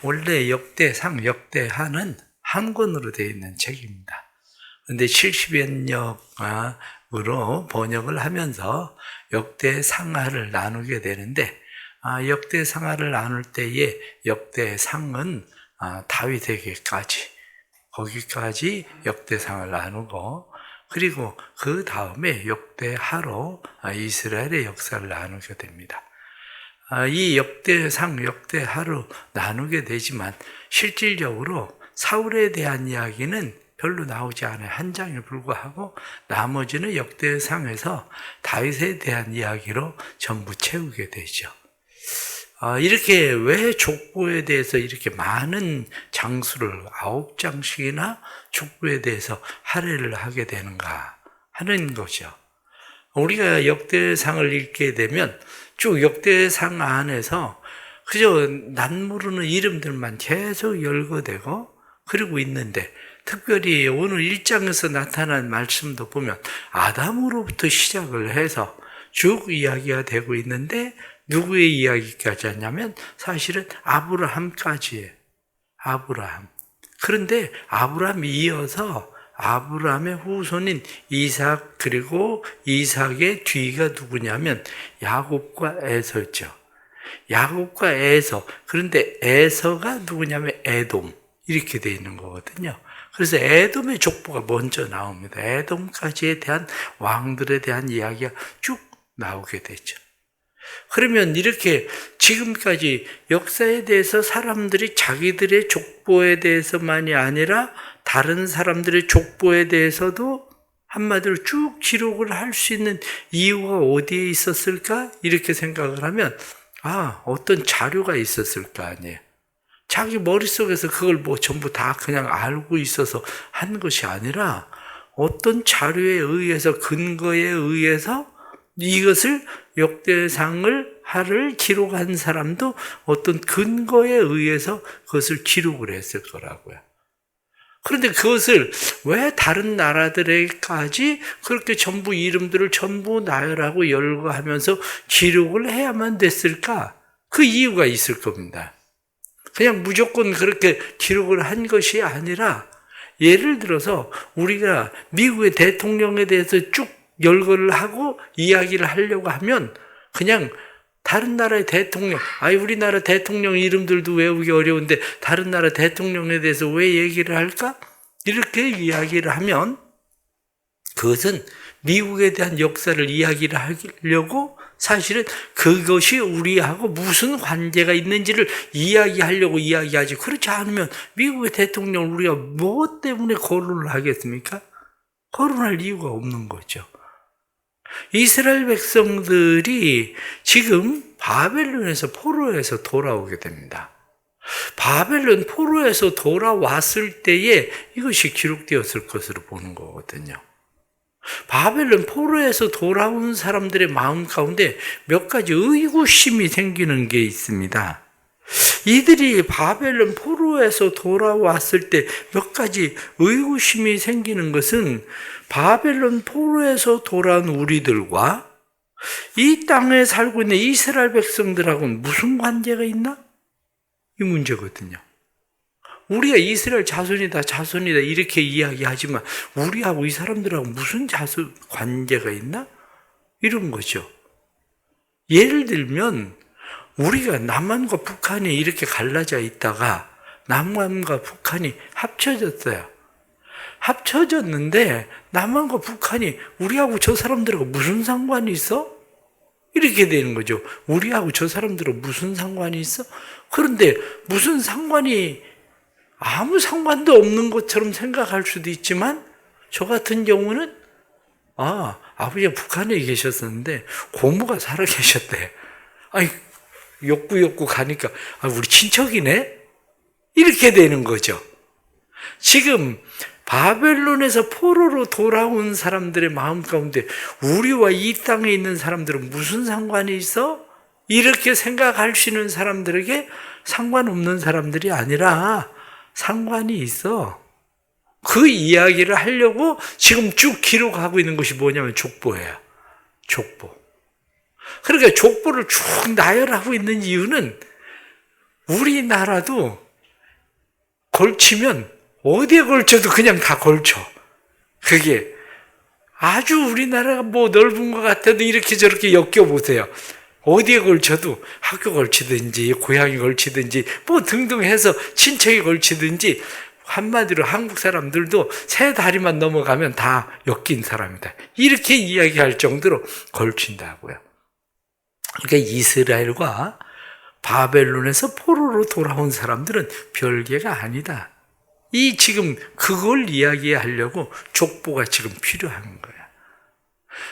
원래 역대상, 역대하는 한 권으로 되어 있는 책입니다. 그런데 70여 력으로 번역을 하면서 역대상하를 나누게 되는데, 역대상하를 나눌 때에 역대상은 다윗에게까지, 거기까지 역대상을 나누고, 그리고 그 다음에 역대하로 이스라엘의 역사를 나누게 됩니다. 이 역대상, 역대하로 나누게 되지만 실질적으로 사울에 대한 이야기는 별로 나오지 않아요. 한 장에 불과하고 나머지는 역대상에서 다윗에 대한 이야기로 전부 채우게 되죠. 이렇게 왜 족보에 대해서 이렇게 많은 장수를 9장씩이나 족보에 대해서 할애를 하게 되는가 하는 거죠. 우리가 역대상을 읽게 되면 쭉 역대상 안에서 그저 낯모르는 이름들만 계속 열거되고 그러고 있는데, 특별히 오늘 1장에서 나타난 말씀도 보면 아담으로부터 시작을 해서 쭉 이야기가 되고 있는데, 누구의 이야기까지 하냐면 사실은 아브라함까지예요. 아브라함. 그런데 아브라함이 이어서 아브라함의 후손인 이삭, 그리고 이삭의 뒤가 누구냐면 야곱과 에서죠. 야곱과 에서. 그런데 에서가 누구냐면 에돔. 이렇게 되어 있는 거거든요. 그래서 에돔의 족보가 먼저 나옵니다. 에돔까지에 대한 왕들에 대한 이야기가 쭉 나오게 되죠. 그러면 이렇게 지금까지 역사에 대해서 사람들이 자기들의 족보에 대해서만이 아니라 다른 사람들의 족보에 대해서도 한마디로 쭉 기록을 할 수 있는 이유가 어디에 있었을까? 이렇게 생각을 하면 어떤 자료가 있었을 거 아니에요. 자기 머릿속에서 그걸 전부 다 그냥 알고 있어서 한 것이 아니라 어떤 자료에 의해서, 근거에 의해서 이것을 역대상을 하를 기록한 사람도 어떤 근거에 의해서 그것을 기록을 했을 거라고요. 그런데 그것을 왜 다른 나라들에까지 그렇게 전부 이름들을 전부 나열하고 열거하면서 기록을 해야만 됐을까? 그 이유가 있을 겁니다. 그냥 무조건 그렇게 기록을 한 것이 아니라, 예를 들어서 우리가 미국의 대통령에 대해서 쭉 열거를 하고 이야기를 하려고 하면 그냥 다른 나라의 대통령, 우리나라 대통령 이름들도 외우기 어려운데 다른 나라 대통령에 대해서 왜 얘기를 할까? 이렇게 이야기를 하면 그것은 미국에 대한 역사를 이야기를 하려고, 사실은 그것이 우리하고 무슨 관계가 있는지를 이야기하려고 이야기하지, 그렇지 않으면 미국의 대통령을 우리가 뭐 때문에 거론을 하겠습니까? 거론할 이유가 없는 거죠. 이스라엘 백성들이 지금 바벨론에서, 포로에서 돌아오게 됩니다. 바벨론 포로에서 돌아왔을 때에 이것이 기록되었을 것으로 보는 거거든요. 바벨론 포로에서 돌아온 사람들의 마음 가운데 몇 가지 의구심이 생기는 게 있습니다. 이들이 바벨론 포로에서 돌아왔을 때 몇 가지 의구심이 생기는 것은, 바벨론 포로에서 돌아온 우리들과 이 땅에 살고 있는 이스라엘 백성들하고는 무슨 관계가 있나? 이 문제거든요. 우리가 이스라엘 자손이다 이렇게 이야기하지만 우리하고 이 사람들하고 무슨 관계가 있나? 이런 거죠. 예를 들면 우리가 남한과 북한이 이렇게 갈라져 있다가 남한과 북한이 합쳐졌어요. 합쳐졌는데 남한과 북한이 우리하고 저 사람들하고 무슨 상관이 있어? 이렇게 되는 거죠. 우리하고 저 사람들하고 무슨 상관이 있어? 그런데 무슨 상관이, 아무 상관도 없는 것처럼 생각할 수도 있지만, 저 같은 경우는 아버지가 북한에 계셨었는데 고모가 살아 계셨대. 욕구 가니까 우리 친척이네? 이렇게 되는 거죠. 지금 바벨론에서 포로로 돌아온 사람들의 마음 가운데 우리와 이 땅에 있는 사람들은 무슨 상관이 있어? 이렇게 생각할 수 있는 사람들에게 상관없는 사람들이 아니라 상관이 있어. 그 이야기를 하려고 지금 쭉 기록하고 있는 것이 뭐냐면 족보예요. 족보. 그러니까 족보를 쭉 나열하고 있는 이유는 우리나라도 걸치면 어디에 걸쳐도 그냥 다 걸쳐. 그게 아주 우리나라가 뭐 넓은 것 같아도 이렇게 저렇게 엮여보세요. 어디에 걸쳐도 학교 걸치든지 고향이 걸치든지 뭐 등등 해서 친척이 걸치든지 한마디로 한국 사람들도 세 다리만 넘어가면 다 엮인 사람이다. 이렇게 이야기할 정도로 걸친다고요. 그러니까 이스라엘과 바벨론에서 포로로 돌아온 사람들은 별개가 아니다. 이 지금 그걸 이야기하려고 족보가 지금 필요한 거야.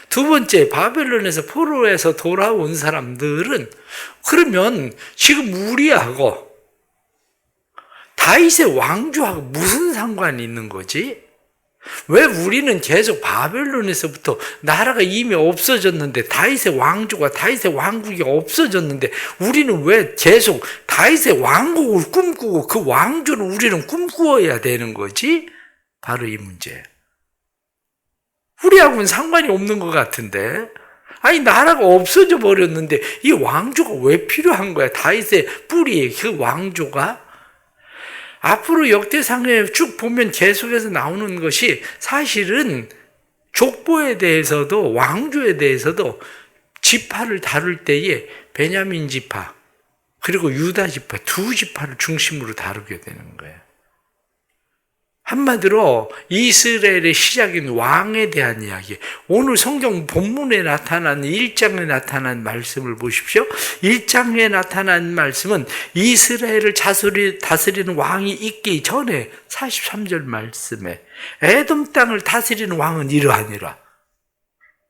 두 번째, 바벨론에서 포로에서 돌아온 사람들은 그러면 지금 우리하고 다윗의 왕조하고 무슨 상관이 있는 거지? 왜 우리는 계속 바벨론에서부터 나라가 이미 없어졌는데 다윗의 왕조가 다윗의 왕국이 없어졌는데 우리는 왜 계속 다윗의 왕국을 꿈꾸고 그 왕조를 우리는 꿈꾸어야 되는 거지? 바로 이 문제예요. 우리하고는 상관이 없는 것 같은데 아니 나라가 없어져 버렸는데 이 왕조가 왜 필요한 거야? 다윗의 뿌리 그 왕조가 앞으로 역대상에 쭉 보면 계속해서 나오는 것이 사실은 족보에 대해서도 왕조에 대해서도 지파를 다룰 때에 베냐민 지파 그리고 유다 지파 두 지파를 중심으로 다루게 되는 거예요. 한마디로 이스라엘의 시작인 왕에 대한 이야기. 오늘 성경 본문에 나타난 1장에 나타난 말씀을 보십시오. 1장에 나타난 말씀은 이스라엘을 다스리는 왕이 있기 전에 43절 말씀에 에돔 땅을 다스리는 왕은 이러하니라.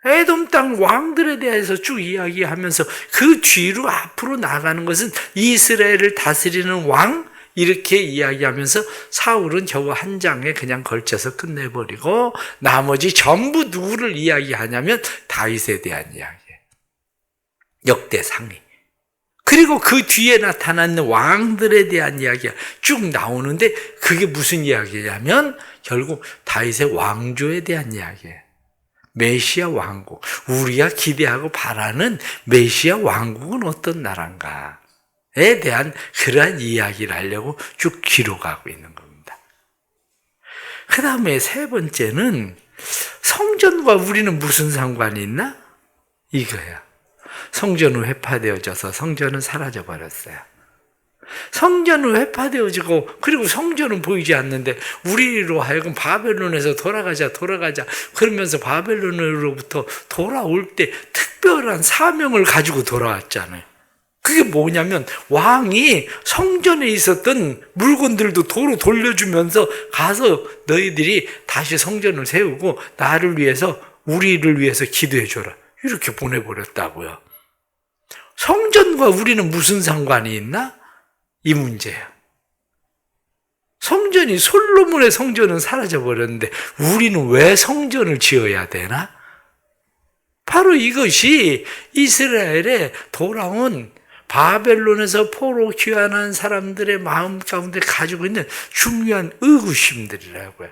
에돔 땅 왕들에 대해서 쭉 이야기하면서 그 뒤로 앞으로 나가는 것은 이스라엘을 다스리는 왕 이렇게 이야기하면서 사울은 겨우 한 장에 그냥 걸쳐서 끝내버리고 나머지 전부 누구를 이야기하냐면 다윗에 대한 이야기예요. 역대상이. 그리고 그 뒤에 나타나는 왕들에 대한 이야기가 쭉 나오는데 그게 무슨 이야기냐면 결국 다윗의 왕조에 대한 이야기예요. 메시아 왕국. 우리가 기대하고 바라는 메시아 왕국은 어떤 나라인가? 에 대한 그러한 이야기를 하려고 쭉 기록하고 있는 겁니다. 그 다음에 세 번째는 성전과 우리는 무슨 상관이 있나? 이거야. 성전은 회파되어져서 성전은 사라져버렸어요. 성전은 회파되어지고 그리고 성전은 보이지 않는데 우리로 하여금 바벨론에서 돌아가자 그러면서 바벨론으로부터 돌아올 때 특별한 사명을 가지고 돌아왔잖아요. 그게 뭐냐면 왕이 성전에 있었던 물건들도 도로 돌려주면서 가서 너희들이 다시 성전을 세우고 나를 위해서 우리를 위해서 기도해줘라 이렇게 보내버렸다고요. 성전과 우리는 무슨 상관이 있나? 이 문제예요. 성전이 솔로몬의 성전은 사라져버렸는데 우리는 왜 성전을 지어야 되나? 바로 이것이 이스라엘에 돌아온 바벨론에서 포로 귀환한 사람들의 마음 가운데 가지고 있는 중요한 의구심들이라고요.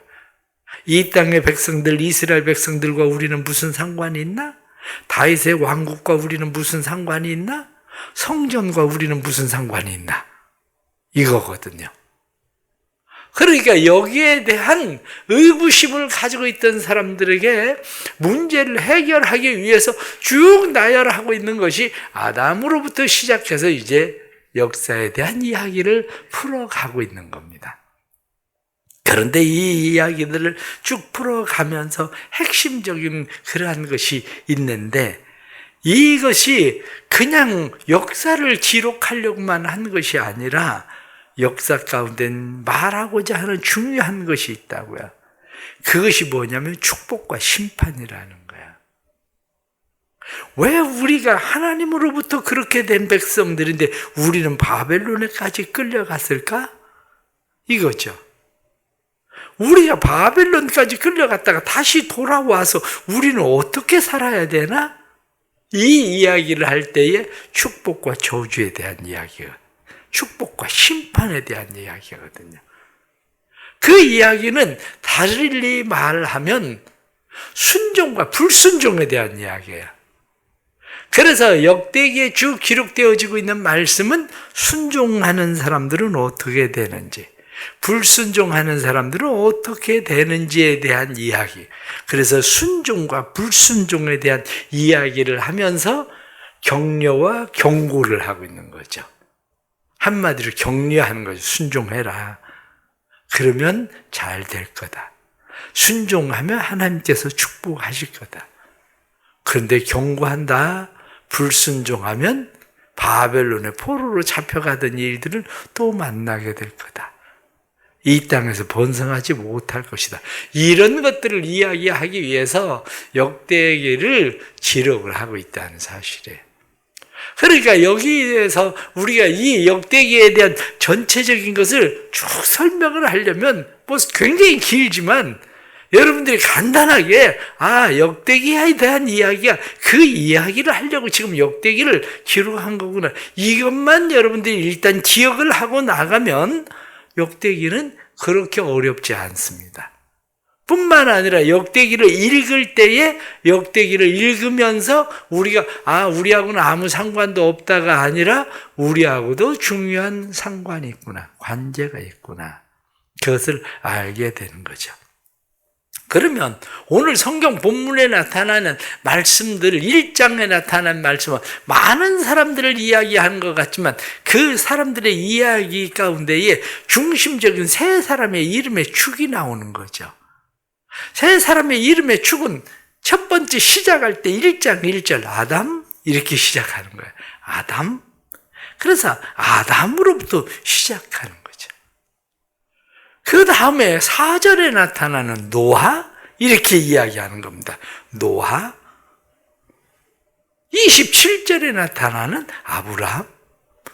이 땅의 백성들, 이스라엘 백성들과 우리는 무슨 상관이 있나? 다윗의 왕국과 우리는 무슨 상관이 있나? 성전과 우리는 무슨 상관이 있나? 이거거든요. 그러니까 여기에 대한 의구심을 가지고 있던 사람들에게 문제를 해결하기 위해서 쭉 나열하고 있는 것이 아담으로부터 시작해서 이제 역사에 대한 이야기를 풀어가고 있는 겁니다. 그런데 이 이야기들을 쭉 풀어가면서 핵심적인 그러한 것이 있는데 이것이 그냥 역사를 기록하려고만 한 것이 아니라 역사 가운데 말하고자 하는 중요한 것이 있다고요. 그것이 뭐냐면 축복과 심판이라는 거야. 왜 우리가 하나님으로부터 그렇게 된 백성들인데 우리는 바벨론에까지 끌려갔을까? 이거죠. 우리가 바벨론까지 끌려갔다가 다시 돌아와서 우리는 어떻게 살아야 되나? 이 이야기를 할 때에 축복과 저주에 대한 이야기가 축복과 심판에 대한 이야기거든요. 그 이야기는 달리 말하면 순종과 불순종에 대한 이야기예요. 그래서 역대기에 쭉 기록되어지고 있는 말씀은 순종하는 사람들은 어떻게 되는지, 불순종하는 사람들은 어떻게 되는지에 대한 이야기. 그래서 순종과 불순종에 대한 이야기를 하면서 격려와 경고를 하고 있는 거죠. 한마디로 격려하는 거죠. 순종해라. 그러면 잘 될 거다. 순종하면 하나님께서 축복하실 거다. 그런데 경고한다. 불순종하면 바벨론의 포로로 잡혀가던 일들을 또 만나게 될 거다. 이 땅에서 번성하지 못할 것이다. 이런 것들을 이야기하기 위해서 역대기를 기록을 하고 있다는 사실이에요. 그러니까 여기에서 우리가 이 역대기에 대한 전체적인 것을 쭉 설명을 하려면 뭐 굉장히 길지만 여러분들이 간단하게 역대기에 대한 이야기가 그 이야기를 하려고 지금 역대기를 기록한 거구나. 이것만 여러분들이 일단 기억을 하고 나가면 역대기는 그렇게 어렵지 않습니다. 뿐만 아니라 역대기를 읽을 때에 역대기를 읽으면서 우리가 우리하고는 아무 상관도 없다가 아니라 우리하고도 중요한 상관이 있구나. 관계가 있구나. 그것을 알게 되는 거죠. 그러면 오늘 성경 본문에 나타나는 말씀들, 1장에 나타난 말씀은 많은 사람들을 이야기하는 것 같지만 그 사람들의 이야기 가운데에 중심적인 세 사람의 이름의 축이 나오는 거죠. 세 사람의 이름의 축은 첫 번째 시작할 때 1장 1절 아담 이렇게 시작하는 거예요. 아담. 그래서 아담으로부터 시작하는 거예요. 그 다음에 4절에 나타나는 노아 이렇게 이야기하는 겁니다. 노아. 27절에 나타나는 아브라함.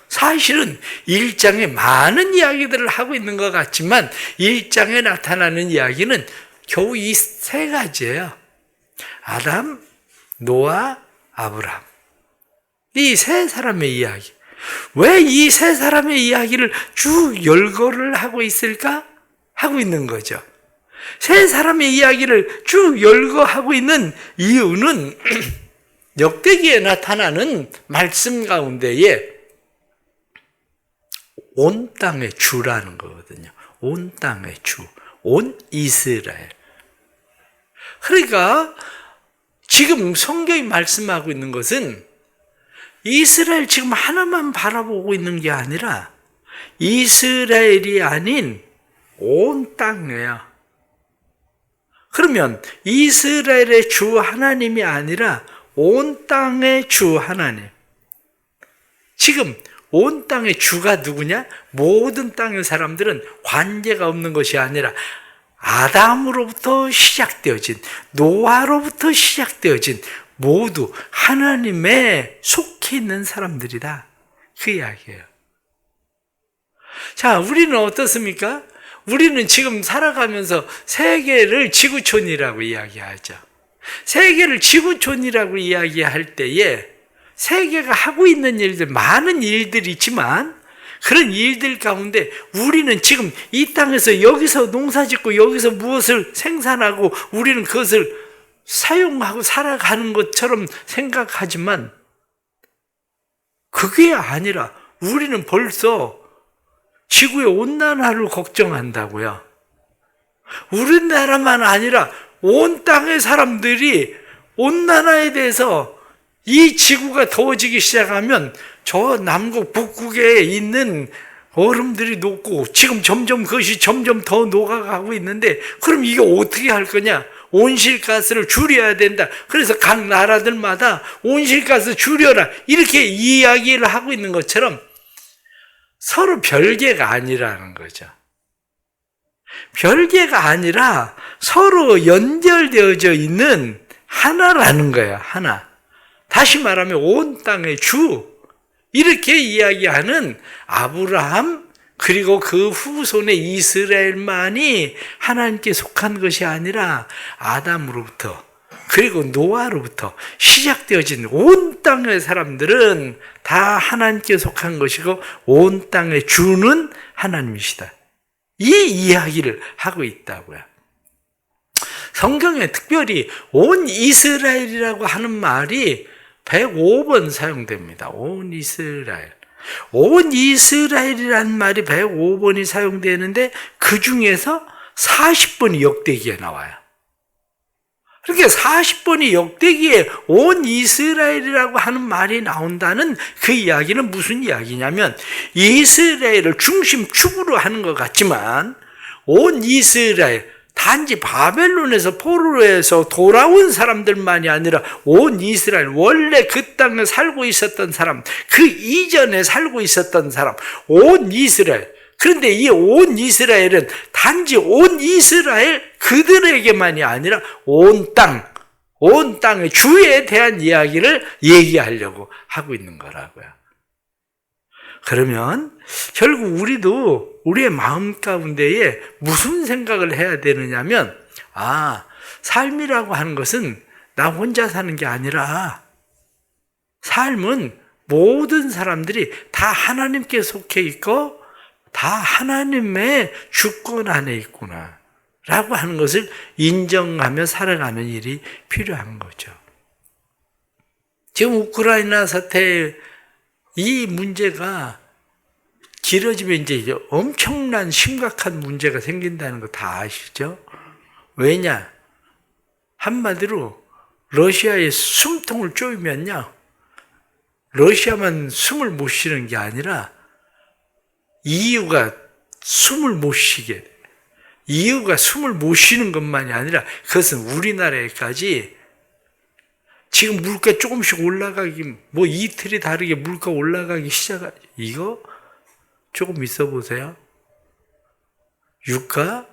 사실은 1장에 많은 이야기들을 하고 있는 것 같지만 1장에 나타나는 이야기는 겨우 이 세 가지예요. 아담, 노아, 아브라함. 이 세 사람의 이야기. 왜 이 세 사람의 이야기를 쭉 열거를 하고 있을까? 하고 있는 거죠. 세 사람의 이야기를 쭉 열거하고 있는 이유는 역대기에 나타나는 말씀 가운데에 온 땅의 주라는 거거든요. 온 땅의 주, 온 이스라엘. 그러니까 지금 성경이 말씀하고 있는 것은 이스라엘 지금 하나만 바라보고 있는 게 아니라 이스라엘이 아닌 온 땅이에요. 그러면 이스라엘의 주 하나님이 아니라 온 땅의 주 하나님. 지금 온 땅의 주가 누구냐? 모든 땅의 사람들은 관계가 없는 것이 아니라 아담으로부터 시작되어진, 노아로부터 시작되어진 모두 하나님에 속해 있는 사람들이다. 그 이야기예요. 자, 우리는 어떻습니까? 우리는 지금 살아가면서 세계를 지구촌이라고 이야기하죠. 세계를 지구촌이라고 이야기할 때에 세계가 하고 있는 일들, 많은 일들이 있지만 그런 일들 가운데 우리는 지금 이 땅에서 여기서 농사 짓고 여기서 무엇을 생산하고 우리는 그것을 사용하고 살아가는 것처럼 생각하지만 그게 아니라 우리는 벌써 지구의 온난화를 걱정한다고요. 우리나라만 아니라 온 땅의 사람들이 온난화에 대해서 이 지구가 더워지기 시작하면 저 남극 북극에 있는 얼음들이 녹고 지금 점점 그것이 점점 더 녹아가고 있는데 그럼 이게 어떻게 할 거냐? 온실가스를 줄여야 된다. 그래서 각 나라들마다 온실가스 줄여라. 이렇게 이야기를 하고 있는 것처럼 서로 별개가 아니라는 거죠. 별개가 아니라 서로 연결되어져 있는 하나라는 거예요. 하나. 다시 말하면 온 땅의 주. 이렇게 이야기하는 아브라함 그리고 그 후손의 이스라엘만이 하나님께 속한 것이 아니라 아담으로부터 그리고 노아로부터 시작되어진 온 땅의 사람들은 다 하나님께 속한 것이고 온 땅의 주는 하나님이시다. 이 이야기를 하고 있다고요. 성경에 특별히 온 이스라엘이라고 하는 말이 105번 사용됩니다. 온 이스라엘. 온 이스라엘이라는 말이 105번이 사용되는데 그 중에서 40번이 역대기에 나와요. 그러니까 40번이 역대기에 온 이스라엘이라고 하는 말이 나온다는 그 이야기는 무슨 이야기냐면 이스라엘을 중심축으로 하는 것 같지만 온 이스라엘, 단지 바벨론에서 포로에서 돌아온 사람들만이 아니라 온 이스라엘, 원래 그 땅에 살고 있었던 사람, 그 이전에 살고 있었던 사람, 온 이스라엘. 그런데 이 온 이스라엘은 단지 온 이스라엘 그들에게만이 아니라 온 땅의 주에 대한 이야기를 얘기하려고 하고 있는 거라고요. 그러면 결국 우리도 우리의 마음 가운데에 무슨 생각을 해야 되느냐면, 삶이라고 하는 것은 나 혼자 사는 게 아니라 삶은 모든 사람들이 다 하나님께 속해 있고 다 하나님의 주권 안에 있구나 라고 하는 것을 인정하며 살아가는 일이 필요한 거죠. 지금 우크라이나 사태 이 문제가 길어지면 이제 엄청난 심각한 문제가 생긴다는 거 다 아시죠? 왜냐? 한마디로 러시아의 숨통을 쪼이면요, 러시아만 숨을 못 쉬는 게 아니라 EU가 숨을 못 쉬게 돼. EU가 숨을 못 쉬는 것만이 아니라 그것은 우리나라에까지 지금 물가 조금씩 올라가기, 뭐 이틀이 다르게 물가 올라가기 시작하죠. 이거 조금 있어 보세요. 유가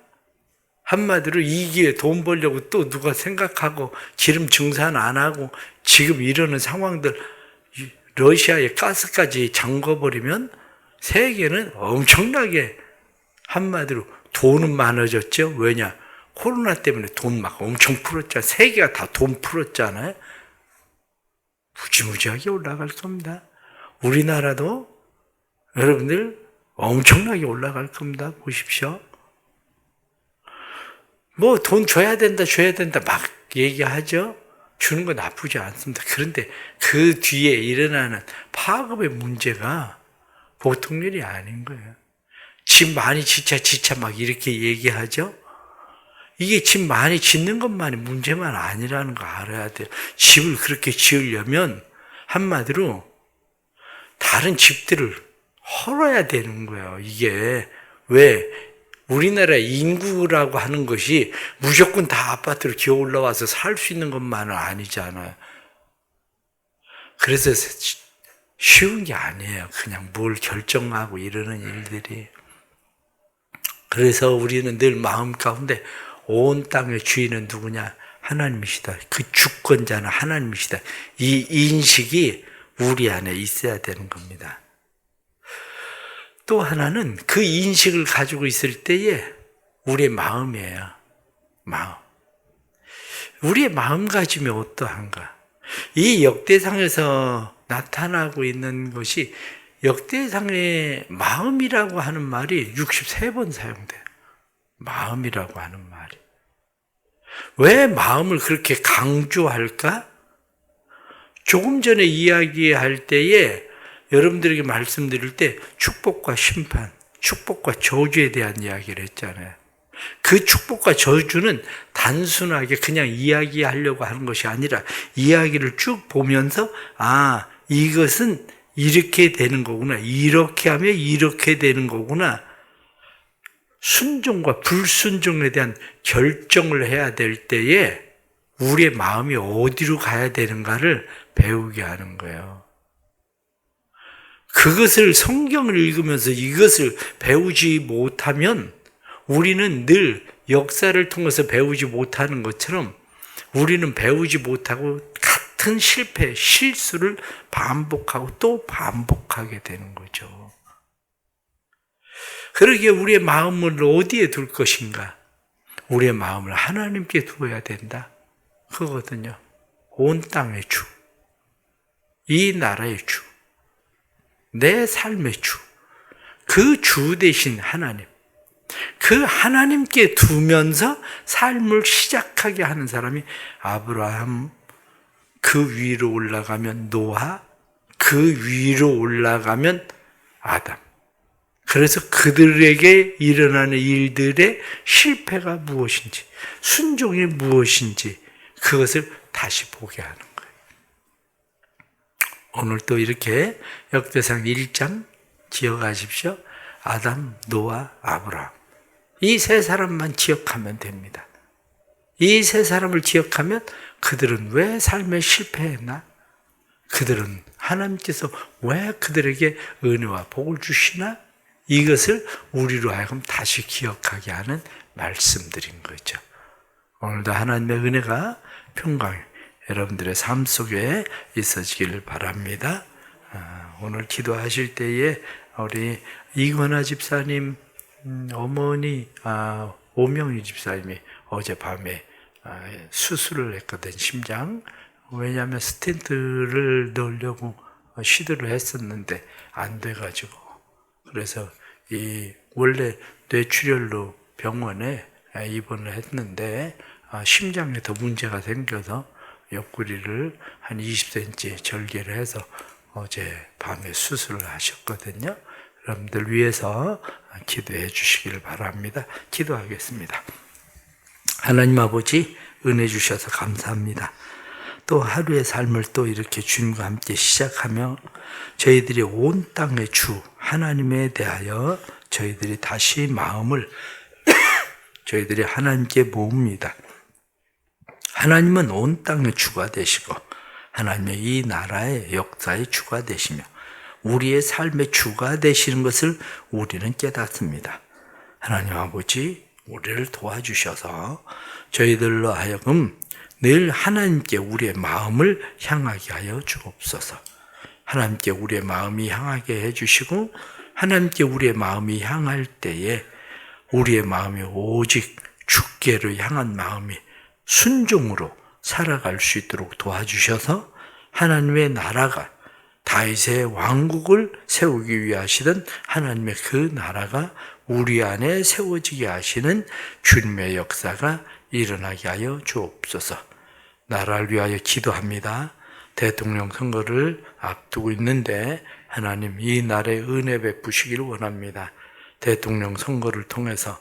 한마디로 이 기회에 돈 벌려고 또 누가 생각하고 기름 증산 안 하고 지금 이러는 상황들, 러시아의 가스까지 잠궈버리면 세계는 엄청나게 한마디로 돈은 많아졌죠. 왜냐? 코로나 때문에 돈 막 엄청 풀었잖아요. 세계가 다 돈 풀었잖아요. 무지무지하게 올라갈 겁니다. 우리나라도 여러분들 엄청나게 올라갈 겁니다. 보십시오. 뭐 돈 줘야 된다 막 얘기하죠. 주는 건 나쁘지 않습니다. 그런데 그 뒤에 일어나는 파급의 문제가 보통 일이 아닌 거예요. 집 많이 지차 막 이렇게 얘기하죠. 이게 집 많이 짓는 것만이 문제만 아니라는 거 알아야 돼요. 집을 그렇게 지으려면 한마디로 다른 집들을 헐어야 되는 거예요. 이게 왜? 우리나라 인구라고 하는 것이 무조건 다 아파트로 기어 올라와서 살 수 있는 것만은 아니잖아요. 그래서 쉬운 게 아니에요. 그냥 뭘 결정하고 이러는 일들이. 그래서 우리는 늘 마음 가운데 온 땅의 주인은 누구냐? 하나님이시다. 그 주권자는 하나님이시다. 이 인식이 우리 안에 있어야 되는 겁니다. 또 하나는 그 인식을 가지고 있을 때에 우리의 마음이에요. 마음. 우리의 마음가짐이 어떠한가? 이 역대상에서 나타나고 있는 것이 역대상의 마음이라고 하는 말이 63번 사용돼요. 마음이라고 하는 말이. 왜 마음을 그렇게 강조할까? 조금 전에 이야기할 때에 여러분들에게 말씀드릴 때 축복과 심판, 축복과 저주에 대한 이야기를 했잖아요. 그 축복과 저주는 단순하게 그냥 이야기하려고 하는 것이 아니라 이야기를 쭉 보면서 이것은 이렇게 되는 거구나. 이렇게 하면 이렇게 되는 거구나. 순종과 불순종에 대한 결정을 해야 될 때에 우리의 마음이 어디로 가야 되는가를 배우게 하는 거예요. 그것을 성경을 읽으면서 이것을 배우지 못하면 우리는 늘 역사를 통해서 배우지 못하는 것처럼 우리는 배우지 못하고 같은 실패, 실수를 반복하고 또 반복하게 되는 거죠. 그러기에 우리의 마음을 어디에 둘 것인가? 우리의 마음을 하나님께 두어야 된다. 그거거든요. 온 땅의 주, 이 나라의 주, 내 삶의 주, 그 주 대신 하나님, 그 하나님께 두면서 삶을 시작하게 하는 사람이 아브라함, 그 위로 올라가면 노아, 그 위로 올라가면 아담. 그래서 그들에게 일어나는 일들의 실패가 무엇인지, 순종이 무엇인지 그것을 다시 보게 하는 거예요. 오늘 또 이렇게 역대상 1장 기억하십시오. 아담, 노아, 아브라함. 이 세 사람만 기억하면 됩니다. 이 세 사람을 기억하면 그들은 왜 삶에 실패했나? 그들은 하나님께서 왜 그들에게 은혜와 복을 주시나? 이것을 우리로 하여금 다시 기억하게 하는 말씀들인 거죠. 오늘도 하나님의 은혜가 평강 여러분들의 삶 속에 있어지기를 바랍니다. 오늘 기도하실 때에 우리 이건아 집사님 어머니 오명희 집사님이 어젯밤에 수술을 했거든, 심장. 왜냐하면 스텐트를 넣으려고 시도를 했었는데 안 돼가지고, 그래서 원래 뇌출혈로 병원에 입원을 했는데 심장에 더 문제가 생겨서 옆구리를 한 20cm 절개를 해서 어제 밤에 수술을 하셨거든요. 여러분들 위해서 기도해 주시기를 바랍니다. 기도하겠습니다. 하나님 아버지, 은혜 주셔서 감사합니다. 또 하루의 삶을 또 이렇게 주님과 함께 시작하며 저희들이 온 땅의 주 하나님에 대하여 저희들이 다시 마음을 저희들이 하나님께 모읍니다. 하나님은 온 땅의 주가 되시고 하나님의 이 나라의 역사의 주가 되시며 우리의 삶의 주가 되시는 것을 우리는 깨닫습니다. 하나님 아버지, 우리를 도와주셔서 저희들로 하여금 늘 하나님께 우리의 마음을 향하게 하여 주옵소서. 하나님께 우리의 마음이 향하게 해주시고 하나님께 우리의 마음이 향할 때에 우리의 마음이 오직 주께로 향한 마음이 순종으로 살아갈 수 있도록 도와주셔서 하나님의 나라가 다윗의 왕국을 세우기 위해 하시던 하나님의 그 나라가 우리 안에 세워지게 하시는 주님의 역사가 일어나게 하여 주옵소서. 나라를 위하여 기도합니다. 대통령 선거를 앞두고 있는데 하나님 이 나라에 은혜 베푸시기를 원합니다. 대통령 선거를 통해서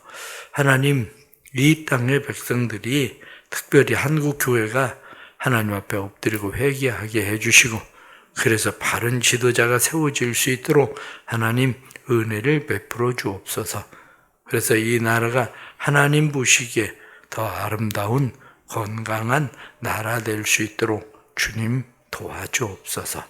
하나님 이 땅의 백성들이 특별히 한국교회가 하나님 앞에 엎드리고 회개하게 해주시고 그래서 바른 지도자가 세워질 수 있도록 하나님 은혜를 베풀어 주옵소서. 그래서 이 나라가 하나님 보시기에 더 아름다운 건강한 나라 될 수 있도록 주님 도와주옵소서.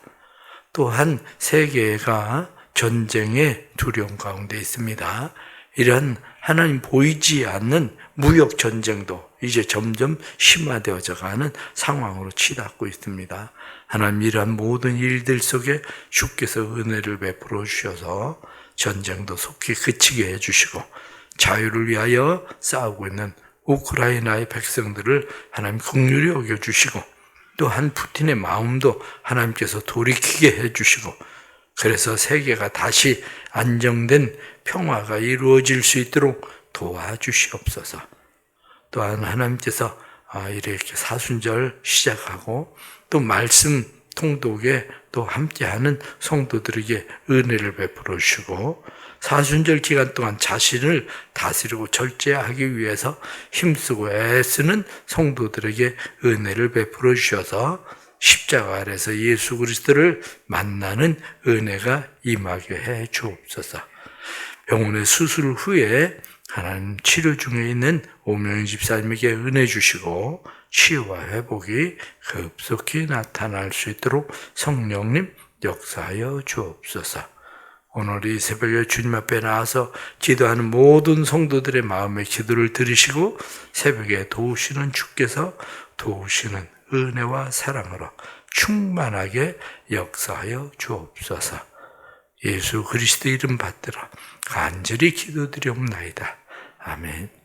또한 세계가 전쟁의 두려움 가운데 있습니다. 이런 하나님 보이지 않는 무역 전쟁도 이제 점점 심화되어져 가는 상황으로 치닫고 있습니다. 하나님 이러한 모든 일들 속에 주께서 은혜를 베풀어 주셔서 전쟁도 속히 그치게 해주시고 자유를 위하여 싸우고 있는 우크라이나의 백성들을 하나님 긍휼히 여겨주시고 또한 푸틴의 마음도 하나님께서 돌이키게 해주시고 그래서 세계가 다시 안정된 평화가 이루어질 수 있도록 도와주시옵소서. 또한 하나님께서 이렇게 사순절 시작하고 또 말씀 통독에 또 함께하는 성도들에게 은혜를 베풀어 주시고 사순절 기간 동안 자신을 다스리고 절제하기 위해서 힘쓰고 애쓰는 성도들에게 은혜를 베풀어 주셔서 십자가 아래서 예수 그리스도를 만나는 은혜가 임하게 해 주옵소서. 병원의 수술 후에 하나님 치료 중에 있는 오명희 집사님에게 은혜 주시고 치유와 회복이 급속히 나타날 수 있도록 성령님 역사하여 주옵소서. 오늘 이 새벽에 주님 앞에 나와서 기도하는 모든 성도들의 마음의 기도를 들으시고 새벽에 도우시는 주께서 도우시는 은혜와 사랑으로 충만하게 역사하여 주옵소서. 예수 그리스도 이름 받들어 간절히 기도드리옵나이다. 아멘.